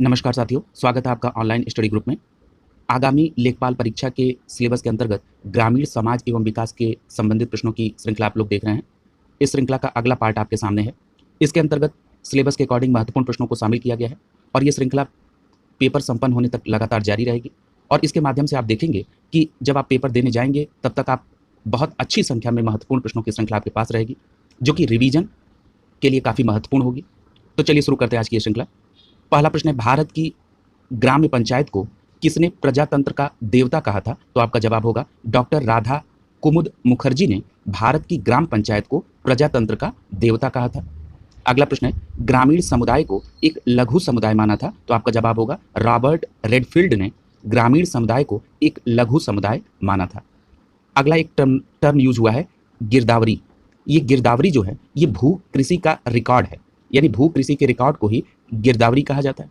नमस्कार साथियों, स्वागत है आपका ऑनलाइन स्टडी ग्रुप में। आगामी लेखपाल परीक्षा के सिलेबस के अंतर्गत ग्रामीण समाज एवं विकास के संबंधित प्रश्नों की श्रृंखला आप लोग देख रहे हैं। इस श्रृंखला का अगला पार्ट आपके सामने है। इसके अंतर्गत सिलेबस के अकॉर्डिंग महत्वपूर्ण प्रश्नों को शामिल किया गया है और ये श्रृंखला पेपर संपन्न होने तक लगातार जारी रहेगी। और इसके माध्यम से आप देखेंगे कि जब आप पेपर देने जाएंगे तब तक आप बहुत अच्छी संख्या में महत्वपूर्ण प्रश्नों की श्रृंखला आपके पास रहेगी, जो कि रिवीजन के लिए काफ़ी महत्वपूर्ण होगी। तो चलिए शुरू करते हैं आज की ये श्रृंखला। पहला प्रश्न है, भारत की ग्राम्य पंचायत को किसने प्रजातंत्र का देवता कहा था? तो आपका जवाब होगा डॉक्टर राधा कुमुद मुखर्जी ने भारत की ग्राम पंचायत को प्रजातंत्र का देवता कहा था। अगला प्रश्न है, ग्रामीण समुदाय को एक लघु समुदाय माना था? तो आपका जवाब होगा रॉबर्ट रेडफील्ड ने ग्रामीण समुदाय को एक लघु समुदाय माना था। अगला एक टर्म यूज हुआ है, गिरदावरी। ये गिरदावरी जो है ये भू कृषि का रिकॉर्ड है, यानी भू कृषि के रिकॉर्ड को ही गिरदावरी कहा जाता है।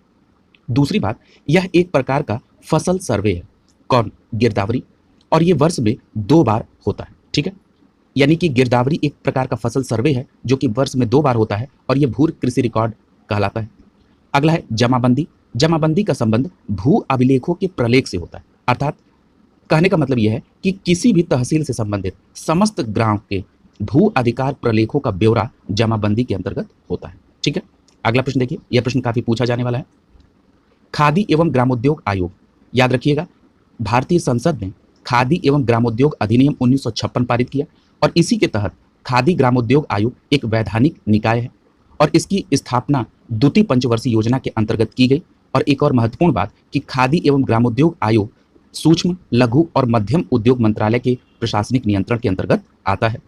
दूसरी बात, यह एक प्रकार का फसल सर्वे है। कौन? गिरदावरी। और ये वर्ष में 2 बार होता है, ठीक है। यानी कि गिरदावरी एक प्रकार का फसल सर्वे है जो कि वर्ष में 2 बार होता है और ये भू कृषि रिकॉर्ड कहलाता है। अगला है जमाबंदी। जमाबंदी का संबंध भू अभिलेखों के प्रलेख से होता है, अर्थात कहने का मतलब यह है कि किसी भी तहसील से संबंधित समस्त ग्राम के भू अधिकार प्रलेखों का ब्यौरा जमाबंदी के अंतर्गत होता है, ठीक है। अगला प्रश्न देखिए, यह प्रश्न काफी पूछा जाने वाला है। खादी एवं ग्रामोद्योग आयोग, याद रखिएगा, भारतीय संसद ने खादी एवं ग्रामोद्योग अधिनियम 1956 पारित किया और इसी के तहत खादी ग्रामोद्योग आयोग एक वैधानिक निकाय है और इसकी स्थापना द्वितीय पंचवर्षीय योजना के अंतर्गत की गई। और एक और महत्वपूर्ण बात कि खादी एवं ग्रामोद्योग आयोग सूक्ष्म, लघु और मध्यम उद्योग मंत्रालय के प्रशासनिक नियंत्रण के अंतर्गत आता है।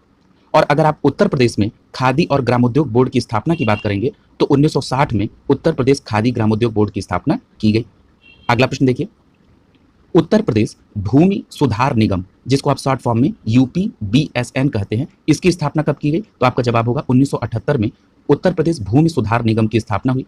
और अगर आप उत्तर प्रदेश में खादी और ग्रामोद्योग बोर्ड की स्थापना की बात करेंगे तो 1960 में उत्तर प्रदेश खादी ग्रामोद्योग बोर्ड की स्थापना की गई। अगला प्रश्न देखिए, उत्तर प्रदेश भूमि सुधार निगम, जिसको आप शॉर्ट फॉर्म में UPBSN कहते हैं, इसकी स्थापना कब की गई? तो आपका जवाब होगा 1978 में उत्तर प्रदेश भूमि सुधार निगम की स्थापना हुई।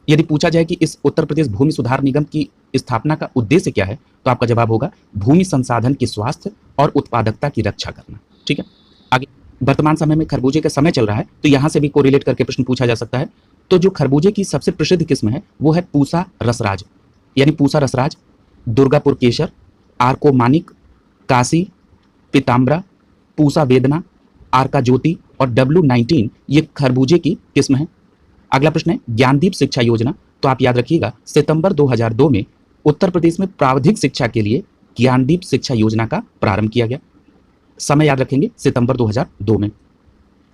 यदि पूछा जाए कि इस उत्तर प्रदेश भूमि सुधार निगम की स्थापना का उद्देश्य क्या है, तो आपका जवाब होगा भूमि संसाधन की स्वास्थ्य और उत्पादकता की रक्षा करना, ठीक है। आगे, वर्तमान समय में खरबूजे का समय चल रहा है तो यहां से भी कोरिलेट करके प्रश्न पूछा जा सकता है। तो जो खरबूजे की सबसे प्रसिद्ध किस्म है वो है पूसा रसराज, यानी पूसा रसराज, दुर्गापुर केसर, आर्को मानिक, काशी पीताम्बरा, पूसा वेदना, आरका ज्योति और W19 ये खरबूजे की किस्म है। अगला प्रश्न है, ज्ञानदीप शिक्षा योजना। तो आप याद रखिएगा, सितंबर 2002 में उत्तर प्रदेश में प्राविधिक शिक्षा के लिए ज्ञानदीप शिक्षा योजना का प्रारंभ किया गया। समय याद रखेंगे, सितंबर 2002 में।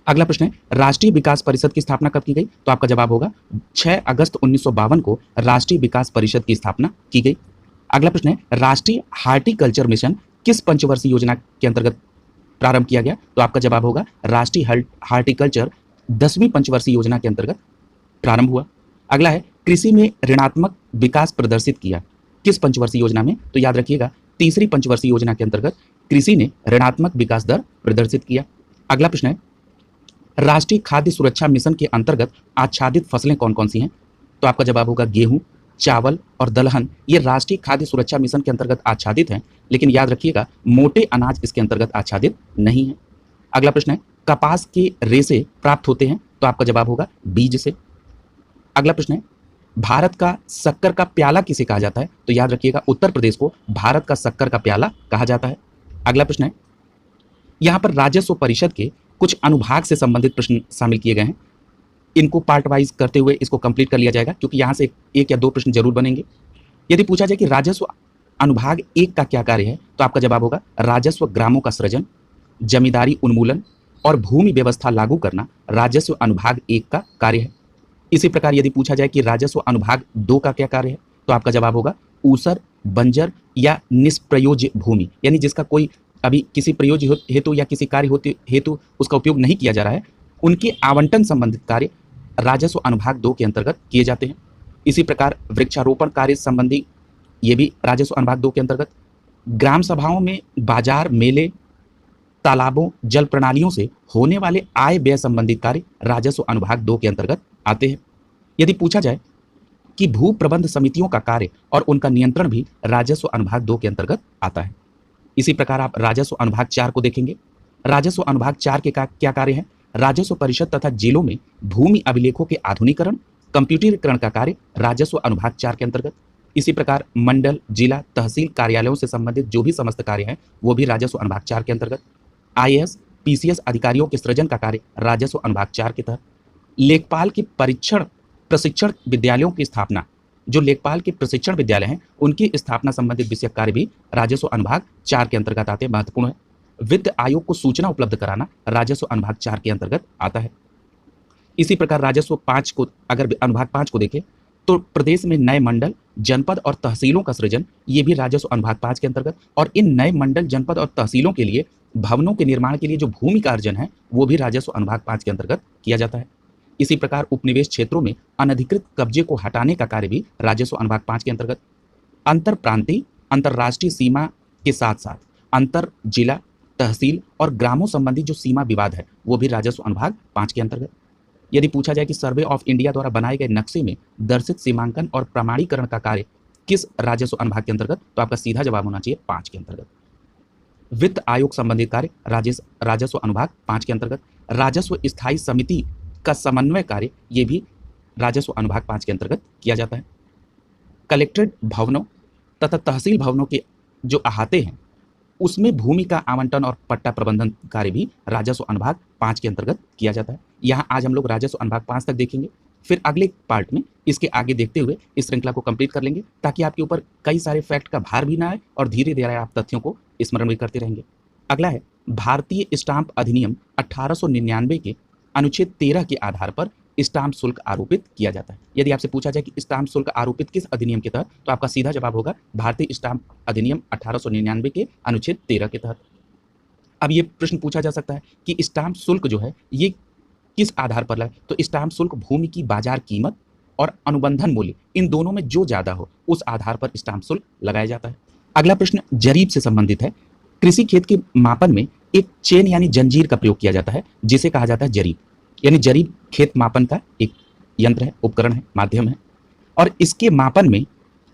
अगला प्रश्न है, राष्ट्रीय विकास परिषद की स्थापना कब की गई? तो आपका जवाब होगा 6 अगस्त 1952 को राष्ट्रीय विकास परिषद की स्थापना की गई। अगला प्रश्न है, राष्ट्रीय हार्टिकल्चर मिशन किस पंचवर्षीय योजना के अंतर्गत प्रारंभ किया गया? तो आपका जवाब होगा राष्ट्रीय हार्टिकल्चर 10वीं पंचवर्षीय योजना के अंतर्गत प्रारंभ हुआ। अगला है, कृषि में ऋणात्मक विकास प्रदर्शित किया किस पंचवर्षीय योजना में? तो याद रखिएगा, तीसरी पंचवर्षीय योजना के अंतर्गत कृषि ने ऋणात्मक विकास दर प्रदर्शित किया। अगला प्रश्न है, राष्ट्रीय खाद्य सुरक्षा मिशन के अंतर्गत आच्छादित फसलें कौन कौन सी हैं? तो आपका जवाब होगा गेहूं, चावल और दलहन। ये राष्ट्रीय खाद्य सुरक्षा मिशन के अंतर्गत आच्छादित हैं, लेकिन याद रखिएगा मोटे अनाज इसके अंतर्गत आच्छादित नहीं है। अगला प्रश्न है, कपास के रेशे प्राप्त होते हैं? तो आपका जवाब होगा बीज से। अगला प्रश्न है, भारत का शक्कर का प्याला किसे कहा जाता है? तो याद रखिएगा, उत्तर प्रदेश को भारत का शक्कर का प्याला कहा जाता है। अगला प्रश्न है, यहां पर राजस्व परिषद के कुछ अनुभाग से संबंधित प्रश्न शामिल किए गए हैं। इनको पार्ट वाइज करते हुए इसको कंप्लीट कर लिया जाएगा, क्योंकि यहां से एक या दो प्रश्न जरूर बनेंगे। यदि पूछा जाए कि राजस्व अनुभाग 1 का क्या कार्य है, तो आपका जवाब होगा राजस्व ग्रामों का सृजन, जमींदारी उन्मूलन और भूमि व्यवस्था लागू करना राजस्व अनुभाग 1 का कार्य है। इसी प्रकार यदि पूछा जाए कि राजस्व अनुभाग 2 का क्या कार्य है, तो आपका जवाब होगा ऊसर, बंजर या निष्प्रयोज्य भूमि, यानी जिसका कोई अभी किसी प्रयोज्य हेतु या किसी कार्य हेतु उसका उपयोग नहीं किया जा रहा है, उनके आवंटन संबंधित कार्य राजस्व अनुभाग 2 के अंतर्गत किए जाते हैं। इसी प्रकार वृक्षारोपण कार्य संबंधी ये भी राजस्व अनुभाग 2 के अंतर्गत। ग्राम सभाओं में बाजार, मेले, तालाबों, जल प्रणालियों से होने वाले आय व्यय संबंधित कार्य राजस्व अनुभाग 2 के अंतर्गत आते हैं। यदि पूछा जाए कि भू प्रबंध समितियों का कार्य और उनका नियंत्रण भी राजस्व अनुभाग 2 के अंतर्गत आता है। इसी प्रकार आप राजस्व अनुभाग 4 को देखेंगे। राजस्व अनुभाग 4 के क्या कार्य है? राजस्व परिषद तथा जिलों में भूमि अभिलेखों के आधुनिकरण कंप्यूटरीकरण का कार्य राजस्व अनुभाग 4 के अंतर्गत। इसी प्रकार मंडल, जिला, तहसील कार्यालयों से संबंधित जो भी समस्त कार्य हैं वो भी राजस्व अनुभाग 4 के अंतर्गत। आईएएस, पीसीएस अधिकारियों के सृजन का कार्य राजस्व अनुभाग 4 के तहत। लेखपाल की प्रशिक्षण विद्यालयों की स्थापना, जो लेखपाल के प्रशिक्षण विद्यालय हैं उनकी स्थापना संबंधित विषय कार्य भी राजस्व अनुभाग 4 के अंतर्गत आते हैं, महत्वपूर्ण है। वित्त आयोग को सूचना उपलब्ध कराना राजस्व अनुभाग 4 के अंतर्गत आता है। इसी प्रकार राजस्व 5 को, अगर अनुभाग 5 को देखें तो प्रदेश में नए मंडल, जनपद और तहसीलों का सृजन, ये भी राजस्व अनुभाग 5 के अंतर्गत। और इन नए मंडल, जनपद और तहसीलों के लिए भवनों के निर्माण के लिए जो भूमि का अर्जन है वो भी राजस्व अनुभाग 5 के अंतर्गत किया जाता है। इसी प्रकार उपनिवेश क्षेत्रों में अनधिकृत कब्जे को हटाने का कार्य भी राजस्व अनुभाग 5 के अंतर्गत। अंतर प्रांतीय, अंतर्राष्ट्रीय सीमा के साथ साथ अंतर जिला, तहसील और ग्रामों संबंधी जो सीमा विवाद है वो भी राजस्व अनुभाग 5 के अंतर्गत। यदि पूछा जाए कि सर्वे ऑफ इंडिया द्वारा बनाए गए नक्शे में दर्शित सीमांकन और प्रमाणीकरण का कार्य किस राजस्व अनुभाग के अंतर्गत, तो आपका सीधा जवाब होना चाहिए 5 के अंतर्गत। वित्त आयोग संबंधित कार्य राजस्व अनुभाग 5 के अंतर्गत। राजस्व स्थायी समिति का समन्वय कार्य ये भी राजस्व अनुभाग 5 के अंतर्गत किया जाता है। कलेक्ट्रेट भवनों तथा तहसील भवनों के जो अहाते हैं उसमें भूमि का आवंटन और पट्टा प्रबंधन कार्य भी राजस्व अनुभाग 5 के अंतर्गत किया जाता है। यहाँ आज हम लोग राजस्व अनुभाग 5 तक देखेंगे, फिर अगले पार्ट में इसके आगे देखते हुए इस श्रृंखला को कंप्लीट कर लेंगे ताकि आपके ऊपर कई सारे फैक्ट का भार भी ना आए और धीरे धीरे आप तथ्यों को स्मरण भी करते रहेंगे। अगला है भारतीय स्टाम्प अधिनियम 1899 के अनुच्छेद 13 के आधार पर स्टाम्प शुल्क आरोपित किया जाता है। यदि आपसे पूछा जाए कि स्टाम्प शुल्क आरोपित किस अधिनियम के तहत, तो आपका सीधा जवाब होगा भारतीय स्टाम्प अधिनियम 1899 के अनुच्छेद 13 के तहत। अब ये प्रश्न पूछा जा सकता है कि स्टाम्प शुल्क जो है ये किस आधार पर लगा, तो स्टाम्प शुल्क भूमि की बाजार कीमत और अनुबंधन मूल्य, इन दोनों में जो ज्यादा हो उस आधार पर स्टाम्प शुल्क लगाया जाता है। अगला प्रश्न जरीब से संबंधित है। कृषि खेत के मापन में एक चेन यानी जंजीर का प्रयोग किया जाता है जिसे कहा जाता है जरीब। यानी जरीब खेत मापन का एक यंत्र है, उपकरण है, माध्यम है। और इसके मापन में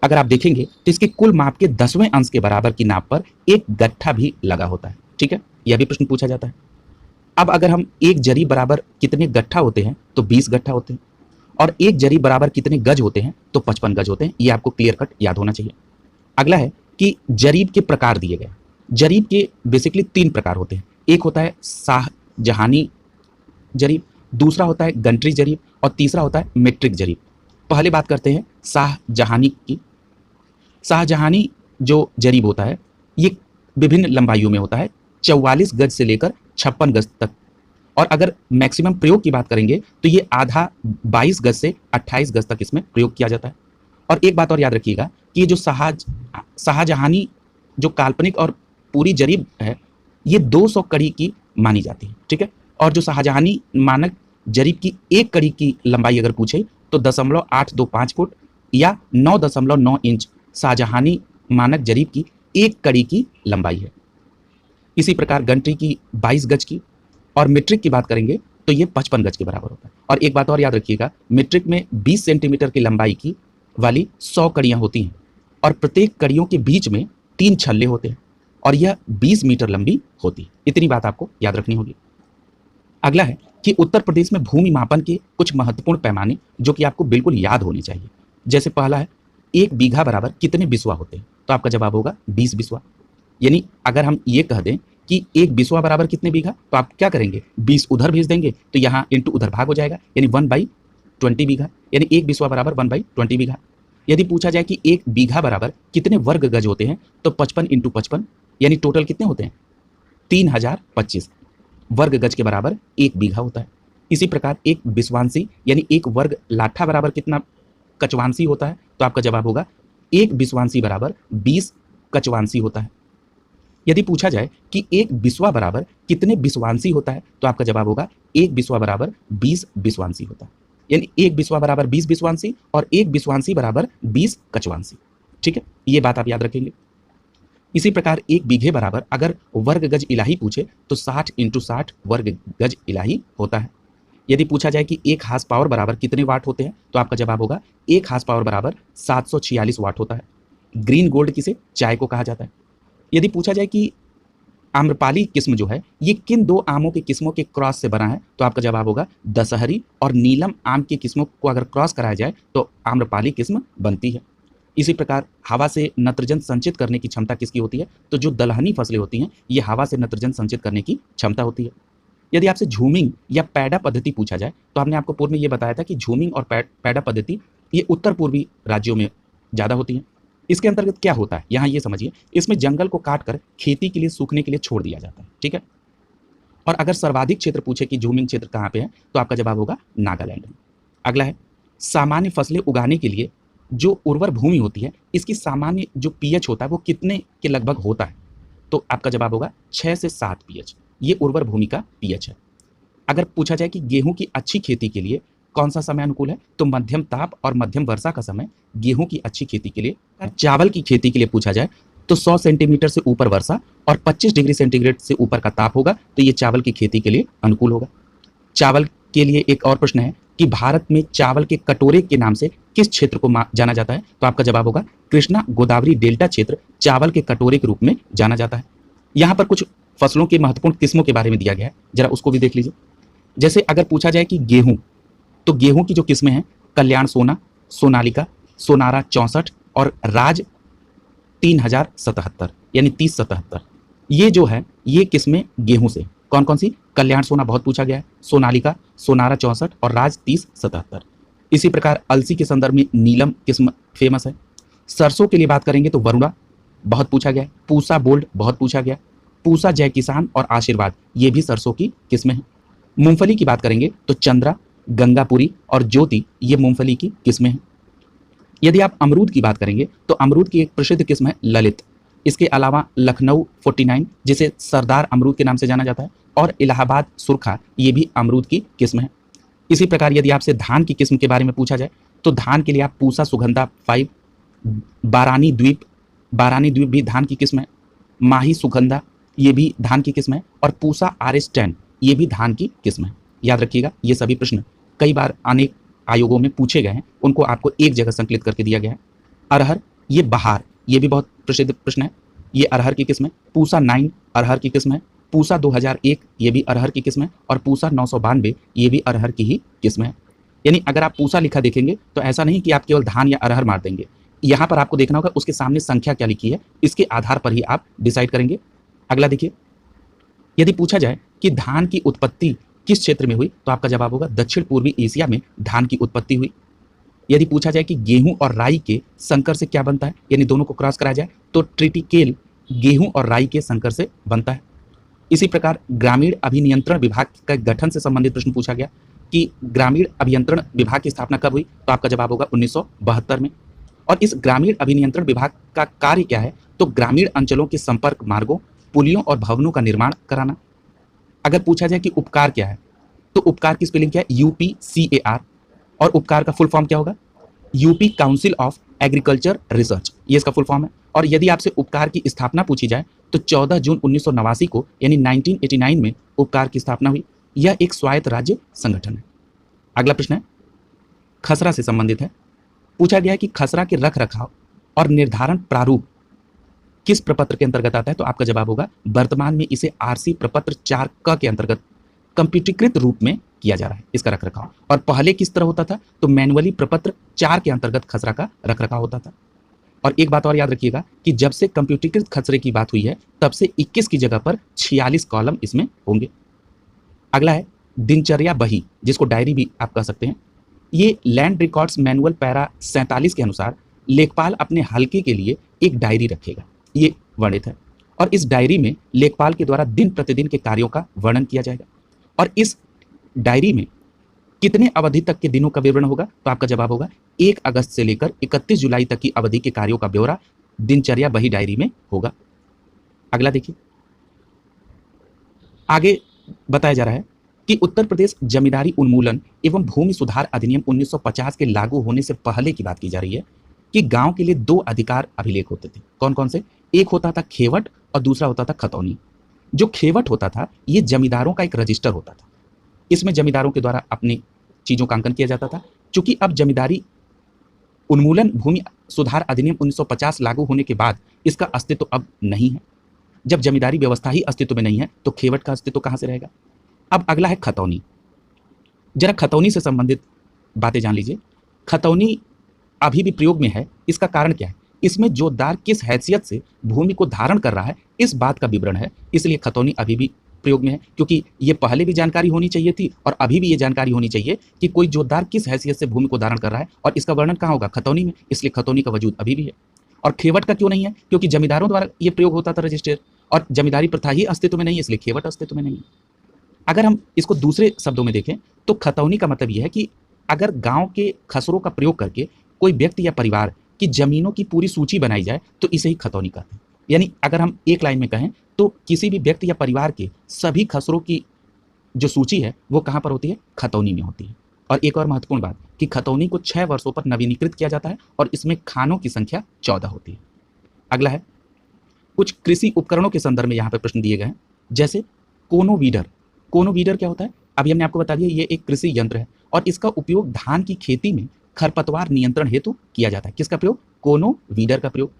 अगर आप देखेंगे तो इसके कुल माप के 10वें अंश के बराबर की नाप पर एक गट्ठा भी लगा होता है। ठीक है, यह भी प्रश्न पूछा जाता है। अब अगर हम एक जरीब बराबर कितने गट्ठा होते हैं, तो 20 गट्ठा होते हैं। और एक जरीब बराबर कितने गज होते हैं, तो 55 गज होते हैं। ये आपको क्लियर कट याद होना चाहिए। अगला है कि जरीब के प्रकार दिए गए। जरीब के बेसिकली 3 प्रकार होते हैं। एक होता है शाहजहानी जरीब, दूसरा होता है गंटरी जरीब और तीसरा होता है मीट्रिक जरीब। पहले बात करते हैं शाहजहानी की। शाहजहानी जो जरीब होता है ये विभिन्न लंबाइयों में होता है, 44 गज से लेकर 56 गज तक। और अगर मैक्सिमम प्रयोग की बात करेंगे तो ये आधा 22 गज से 28 गज तक इसमें प्रयोग किया जाता है। और एक बात और याद रखिएगा कि ये जो शाहजहानी जो काल्पनिक और पूरी जरीब है ये 200 कड़ी की मानी जाती है। ठीक है, और जो शाहजहानी मानक जरीब की एक कड़ी की लंबाई अगर पूछे तो 0.825 फुट या 9.9 इंच शाहजहानी मानक जरीब की एक कड़ी की लंबाई है। इसी प्रकार गंटरी की 22 गज की और मीट्रिक की बात करेंगे तो ये 55 गज के बराबर होता है। और एक बात और याद रखिएगा, मीट्रिक में 20 सेंटीमीटर की लंबाई की वाली 100 कड़ियाँ होती हैं और प्रत्येक कड़ियों के बीच में 3 छल्ले होते हैं और यह 20 मीटर लंबी होती है। इतनी बात आपको याद रखनी होगी। अगला है कि उत्तर प्रदेश में भूमि मापन के कुछ महत्वपूर्ण पैमाने जो कि आपको बिल्कुल याद होने चाहिए। जैसे पहला है 1 बीघा बराबर कितने बिस्वा होते हैं, तो आपका जवाब होगा 20 बिस्वा। यानी अगर हम ये कह दें कि 1 बिस्वा बराबर कितने बीघा, तो आप क्या करेंगे, 20 उधर भेज देंगे तो यहाँ इंटू उधर भाग हो जाएगा, यानी 1/20 बीघा। यानी 1 बिस्वा बराबर 1/20 बीघा। यदि पूछा जाए कि 1 बीघा बराबर कितने वर्ग गज होते हैं, तो 55 × 55 यानी टोटल कितने होते हैं 3025 वर्ग गज के बराबर 1 बीघा होता है। इसी प्रकार 1 बिस्वांशी यानी 1 वर्ग लाठा बराबर कितना कचवांशी होता है, तो आपका जवाब होगा 1 बिस्वांशी बराबर 20 कचवांशी होता है। यदि पूछा जाए कि 1 बिस्वा बराबर कितने बिस्वांशी होता है, तो आपका जवाब होगा 1 बिस्वा बराबर 20 बिस्वांशी होता है। यानी 1 बिस्वा बराबर 20 बिस्वांशी और 1 बिस्वांशी बराबर 20 कचवांशी। ठीक है, ये बात आप याद रखेंगे। इसी प्रकार 1 बीघे बराबर अगर वर्ग गज इलाही पूछे तो 60 × 60 वर्ग गज इलाही होता है। यदि पूछा जाए कि 1 हार्स पावर बराबर कितने वाट होते हैं, तो आपका जवाब होगा 1 हार्स पावर बराबर 746 वाट होता है। ग्रीन गोल्ड किसे चाय को कहा जाता है। यदि पूछा जाए कि आम्रपाली किस्म जो है ये किन दो आमों के किस्मों के क्रॉस से बना है? तो आपका जवाब होगा दशहरी और नीलम आम की किस्मों को अगर क्रॉस कराया जाए तो आम्रपाली किस्म बनती है। इसी प्रकार हवा से नत्रजन संचित करने की क्षमता किसकी होती है? तो जो दलहनी फसलें होती हैं ये हवा से नत्रजन संचित करने की क्षमता होती है। यदि आपसे झूमिंग या पैडा पद्धति पूछा जाए तो हमने आपको पूर्व में ये बताया था कि झूमिंग और पैडा पद्धति ये उत्तर पूर्वी राज्यों में ज़्यादा होती हैं। इसके अंतर्गत क्या होता है यहाँ ये समझिए, इसमें जंगल को काट कर खेती के लिए सूखने के लिए छोड़ दिया जाता है, ठीक है। और अगर सर्वाधिक क्षेत्र पूछे कि झूमिंग क्षेत्र कहाँ पे है तो आपका जवाब होगा नागालैंड में। अगला है सामान्य फसलें उगाने के लिए जो उर्वर भूमि होती है इसकी सामान्य जो पीएच होता है वो कितने के लगभग होता है? तो आपका जवाब होगा 6 से 7 पीएच, ये उर्वर भूमि का पीएच है। अगर पूछा जाए कि गेहूं की अच्छी खेती के लिए कौन सा समय अनुकूल है तो मध्यम ताप और मध्यम वर्षा का समय गेहूं की अच्छी खेती के लिए। अगर चावल की खेती के लिए पूछा जाए तो 100 सेंटीमीटर से ऊपर वर्षा और 25 डिग्री सेंटीग्रेड से ऊपर का ताप होगा तो ये चावल की खेती के लिए अनुकूल होगा। चावल के लिए एक और प्रश्न है कि भारत में चावल के कटोरे के नाम से किस क्षेत्र को जाना जाता है? तो आपका जवाब होगा कृष्णा गोदावरी डेल्टा क्षेत्र चावल के कटोरे के रूप में जाना जाता है। यहाँ पर कुछ फसलों की महत्वपूर्ण किस्मों के बारे में दिया गया है, जरा उसको भी देख लीजिए। जैसे अगर पूछा जाए कि गेहूं, तो गेहूं की जो किस्में हैं कल्याण सोना, सोनालिका, सोनारा 64 और राज 3077 यानी 3077, ये जो है ये किस्में गेहूं से कौन कौन सी? कल्याण सोना बहुत पूछा गया है, सोनालिका, सोनारा 64 और राज 3077। इसी प्रकार अलसी के संदर्भ में नीलम किस्म फेमस है। सरसों के लिए बात करेंगे तो वरुणा बहुत पूछा गया है, पूसा बोल्ड बहुत पूछा गया, पूसा जय किसान और आशीर्वाद ये भी सरसों की किस्में हैं। मूंगफली की बात करेंगे तो चंद्रा, गंगापुरी और ज्योति ये मूंगफली की किस्में हैं। यदि आप अमरूद की बात करेंगे तो अमरूद की एक प्रसिद्ध किस्म है ललित। इसके अलावा लखनऊ 49 जिसे सरदार अमरूद के नाम से जाना जाता है और इलाहाबाद सुरखा ये भी अमरूद की किस्म है। इसी प्रकार यदि आपसे धान की किस्म के बारे में पूछा जाए तो धान के लिए आप पूसा सुगंधा 5, बारानी द्वीप भी धान की किस्म है, माही सुगंधा ये भी धान की किस्म है और पूसा RS10 ये भी धान की किस्म है। याद रखिएगा ये सभी प्रश्न कई बार अनेक आयोगों में पूछे गए हैं, उनको आपको एक जगह संकलित करके दिया गया है। अरहर ये बहार ये भी बहुत प्रसिद्ध प्रश्न है, ये अरहर की किस्म है। पूसा 9 अरहर की किस्म है, पूसा 2001 ये भी अरहर की किस्म है और पूसा 992 ये भी अरहर की ही किस्म है। यानी अगर आप पूसा लिखा देखेंगे तो ऐसा नहीं कि आप केवल धान या अरहर मार देंगे, यहाँ पर आपको देखना होगा उसके सामने संख्या क्या लिखी है, इसके आधार पर ही आप डिसाइड करेंगे। अगला देखिए, यदि पूछा जाए कि धान की उत्पत्ति किस क्षेत्र में हुई तो आपका जवाब होगा दक्षिण पूर्वी एशिया में धान की उत्पत्ति हुई। यदि पूछा जाए कि गेहूं और राई के संकर से क्या बनता है यानी दोनों को क्रॉस कराया जाए तो ट्रिटिकेल गेहूं और राई के संकर से बनता है। इसी प्रकार ग्रामीण अभिनियंत्रण विभाग का गठन से संबंधित प्रश्न पूछा गया कि ग्रामीण अभियंत्रण विभाग की स्थापना कब हुई तो आपका जवाब होगा 1972 में। और इस ग्रामीण अभिनियंत्रण विभाग का कार्य क्या है तो ग्रामीण अंचलों के संपर्क मार्गों, पुलियों और भवनों का निर्माण कराना। अगर पूछा जाए कि उपकार क्या है तो उपकार की स्पेलिंग क्या है? UPCAR और उपकार का फुल फॉर्म क्या होगा? UP council of agriculture research ये इसका फुल फॉर्म है। और यदि आपसे उपकार की स्थापना पूछी जाए तो 14 जून 1989 को यानी 1989 में उपकार की स्थापना हुई। यह एक स्वायत्त राज्य संगठन है। अगला प्रश्न है खसरा से संबंधित है। पूछा गया है कि खसरा के रख रखाव और निर्धारण प्रारूप किस प्रपत्र के अंतर्गत आता है तो आपका जवाब होगा वर्तमान में इसे RC प्रपत्र 4 क के अंतर्गत कंप्यूटरीकृत रूप में किया जा रहा है इसका रखरखाव। और पहले किस तरह होता था तो मैनुअली प्रपत्र 4 के अंतर्गत खसरा का रखरखाव होता था। और एक बात और याद रखिएगा कि जब से कंप्यूटरीकृत खसरे की बात हुई है तब से 21 की जगह पर 46 कॉलम इसमें होंगे। अगला है दिनचर्या बही जिसको डायरी भी आप कह सकते हैं। ये लैंड रिकॉर्ड्स मैनुअल पैरा 47 के अनुसार लेखपाल अपने हलके के लिए एक डायरी रखेगा, ये वर्णित है। और इस डायरी में लेखपाल के द्वारा दिन प्रतिदिन के कार्यों का वर्णन किया जाएगा। और इस डायरी में कितने अवधि तक के दिनों का विवरण होगा तो आपका जवाब होगा 1 अगस्त से लेकर 31 जुलाई तक की अवधि के कार्यों का ब्यौरा दिनचर्या बही डायरी में होगा। अगला देखिए, आगे बताया जा रहा है कि उत्तर प्रदेश जमींदारी उन्मूलन एवं भूमि सुधार अधिनियम 1950 के लागू होने से पहले की बात की जा रही है कि गांव के लिए 2 अधिकार अभिलेख होते थे। कौन कौन से? एक होता था खेवट और दूसरा होता था खतौनी। जो खेवट होता था ये जमींदारों का एक रजिस्टर होता था, इसमें जमींदारों के द्वारा अपनी चीजों का अंकन किया जाता था। चूंकि अब जमींदारी उन्मूलन भूमि सुधार अधिनियम 1950 लागू होने के बाद इसका अस्तित्व अब नहीं है। जब जमींदारी व्यवस्था ही अस्तित्व में नहीं है तो खेवट का अस्तित्व कहाँ से रहेगा। अब अगला है खतौनी। जरा खतौनी से संबंधित बातें जान लीजिए। खतौनी अभी भी प्रयोग में है, इसका कारण क्या है? इसमें जोतदार किस हैसियत से भूमि को धारण कर रहा है, इस बात का विवरण है, इसलिए खतौनी अभी भी प्रयोग में है। क्योंकि ये पहले भी जानकारी होनी चाहिए थी और अभी भी ये जानकारी होनी चाहिए कि कोई जोतदार किस हैसियत से भूमि को धारण कर रहा है, और इसका वर्णन कहाँ होगा? खतौनी में, इसलिए खतौनी का वजूद अभी भी है। और खेवट का क्यों नहीं है? क्योंकि जमींदारों द्वारा ये प्रयोग होता था रजिस्टर, और जमींदारी प्रथा ही अस्तित्व में नहीं है, इसलिए खेवट अस्तित्व में नहीं है। अगर हम इसको दूसरे शब्दों में देखें तो खतौनी का मतलब यह है कि अगर गांव के खसरों का प्रयोग करके कोई व्यक्ति या परिवार की जमीनों की पूरी सूची बनाई जाए तो इसे ही खतौनी कहते हैं। यानी अगर हम एक लाइन में कहें तो किसी भी व्यक्ति या परिवार के सभी खसरों की जो सूची है वो कहाँ पर होती है? खतौनी में होती है। और एक और महत्वपूर्ण बात कि खतौनी को 6 वर्षों पर नवीनीकृत किया जाता है और इसमें खानों की संख्या 14 होती है। अगला है कुछ कृषि उपकरणों के संदर्भ में यहाँ पर प्रश्न दिए गए हैं, जैसे कोनो वीडर। कोनो वीडर क्या होता है? अभी हमने आपको बता दिया, ये एक कृषि यंत्र है और इसका उपयोग धान की खेती में खरपतवार नियंत्रण हेतु किया जाता है। किसका प्रयोग? कोनो वीडर का प्रयोग।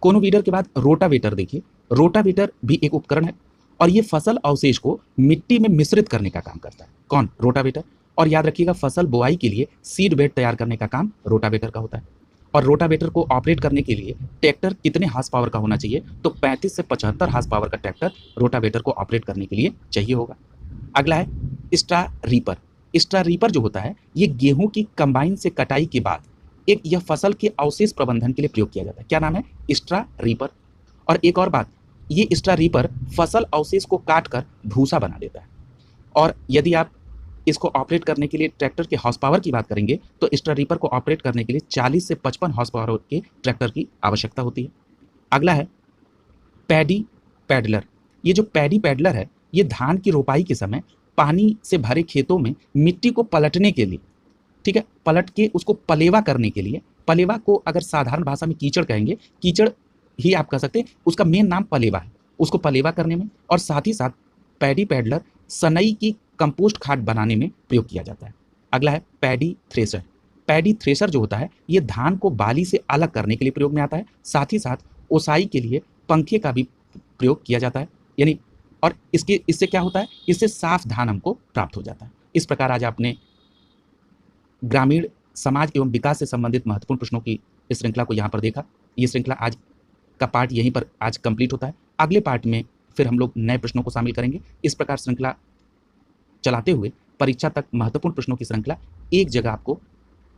कोनो वीडर के बाद रोटावेटर देखिए। रोटावेटर भी एक उपकरण है और ये फसल अवशेष को मिट्टी में मिश्रित करने का काम करता है। कौन? रोटावेटर। और याद रखिएगा, फसल बोआई के लिए सीड बेड तैयार करने का काम रोटावेटर का होता है। और रोटावेटर को ऑपरेट करने के लिए ट्रैक्टर कितने हार्स पावर का होना चाहिए? तो 35 से 75 हार्स पावर का ट्रैक्टर रोटावेटर को ऑपरेट करने के लिए चाहिए होगा। अगला है स्ट्रा रीपर। स्ट्रा रीपर जो होता है ये गेहूं की कंबाइन से कटाई के बाद एक यह फसल के अवशेष प्रबंधन के लिए प्रयोग किया जाता है। क्या नाम है? Straw reaper. और एक और बात, ये स्ट्रा रीपर फसल अवशेष को काट कर भूसा बना देता है। और यदि आप इसको ऑपरेट करने के लिए ट्रैक्टर के हॉर्स पावर की बात करेंगे तो स्ट्रा रीपर को ऑपरेट करने के लिए 40 से 55 हॉर्स पावर के ट्रैक्टर की आवश्यकता होती है। अगला है पैडी पैडलर। ये जो पैडी पैडलर है ये धान की रोपाई के समय पानी से भरे खेतों में मिट्टी को पलटने के लिए, ठीक है, पलट के उसको पलेवा करने के लिए, पलेवा को अगर साधारण भाषा में कीचड़ कहेंगे, कीचड़ ही आप कह सकते हैं, उसका मेन नाम पलेवा है, उसको पलेवा करने में। और साथ ही साथ पैडी पैडलर सनई की कंपोस्ट खाद बनाने में प्रयोग किया जाता है। अगला है पैडी थ्रेशर। पैडी थ्रेशर जो होता है ये धान को बाली से अलग करने के लिए प्रयोग में आता है। साथ ही साथ ओसाई के लिए पंखे का भी प्रयोग किया जाता है। यानी और इससे क्या होता है? इससे साफ धान हमको प्राप्त हो जाता है। इस प्रकार आज आपने ग्रामीण समाज एवं विकास से संबंधित महत्वपूर्ण प्रश्नों की इस श्रृंखला को यहाँ पर देखा। ये श्रृंखला आज का पार्ट यहीं पर आज कंप्लीट होता है। अगले पार्ट में फिर हम लोग नए प्रश्नों को शामिल करेंगे। इस प्रकार श्रृंखला चलाते हुए परीक्षा तक महत्वपूर्ण प्रश्नों की श्रृंखला एक जगह आपको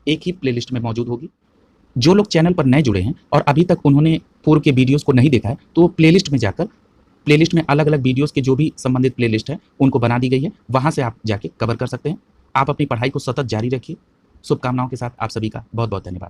एक ही प्लेलिस्ट में मौजूद होगी। जो लोग चैनल पर नए जुड़े हैं और अभी तक उन्होंने पूर्व के वीडियोस को नहीं देखा है तो वो प्लेलिस्ट में जाकर, प्लेलिस्ट में अलग अलग वीडियोस के जो भी संबंधित प्लेलिस्ट है उनको बना दी गई है, वहां से आप जाके कवर कर सकते हैं। आप अपनी पढ़ाई को सतत जारी रखिए। शुभकामनाओं के साथ आप सभी का बहुत बहुत धन्यवाद।